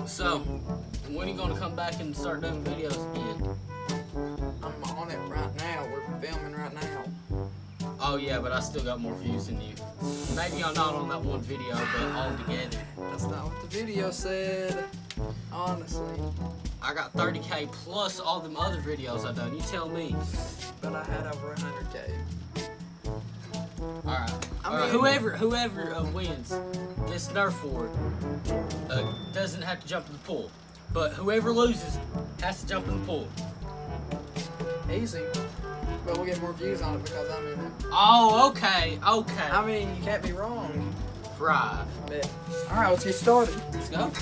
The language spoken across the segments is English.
So, when are you gonna come back and start doing videos again? I'm on it right now. We're filming right now. Oh yeah, but I still got more views than you. Maybe I'm not on that one video, but all together. That's not what the video said. Honestly. I got 30K plus all them other videos I done. You tell me. But I had over 100K. Alright. I mean, Whoever wins this Nerf war doesn't have to jump in the pool. But whoever loses has to jump in the pool. Easy. But we'll get more views on it because I'm in it. Oh, okay. I mean, you can't be wrong. Right. But, alright, let's get started. Let's go.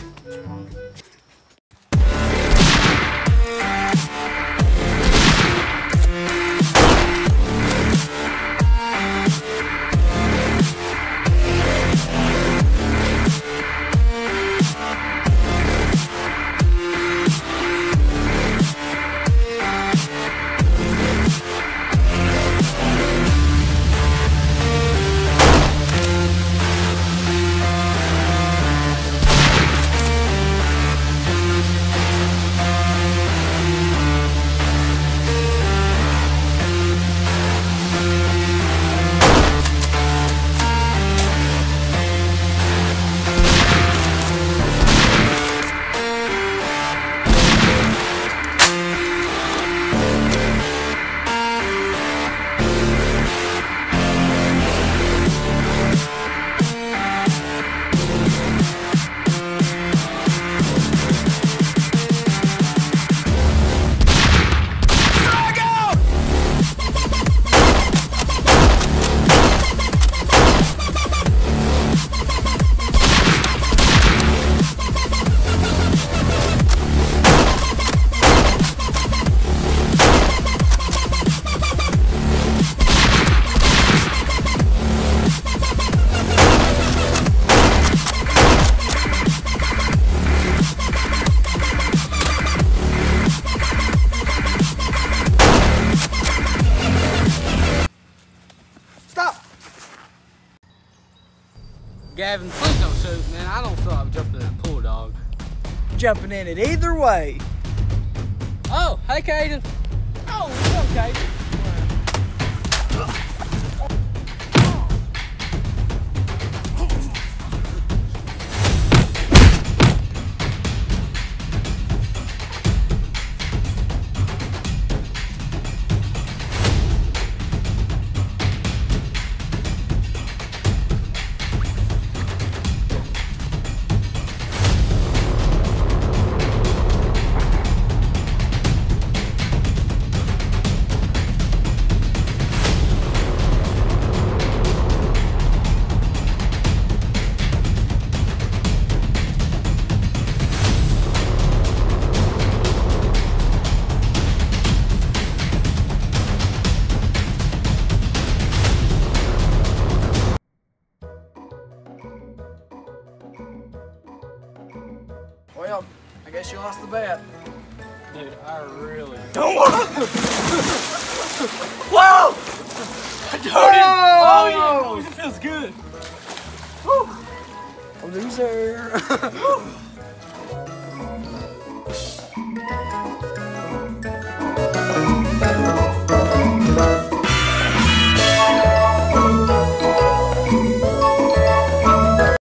Gavin, please don't shoot, man. I don't feel like jumping in that pool, dog. Jumping in it either way. Oh, hey, Caden. Oh, what's up, Caden? Well, I guess you lost the bet. Dude, I really Don't want to. Whoa! Dude! Oh, yeah, it feels good. Woo. Loser.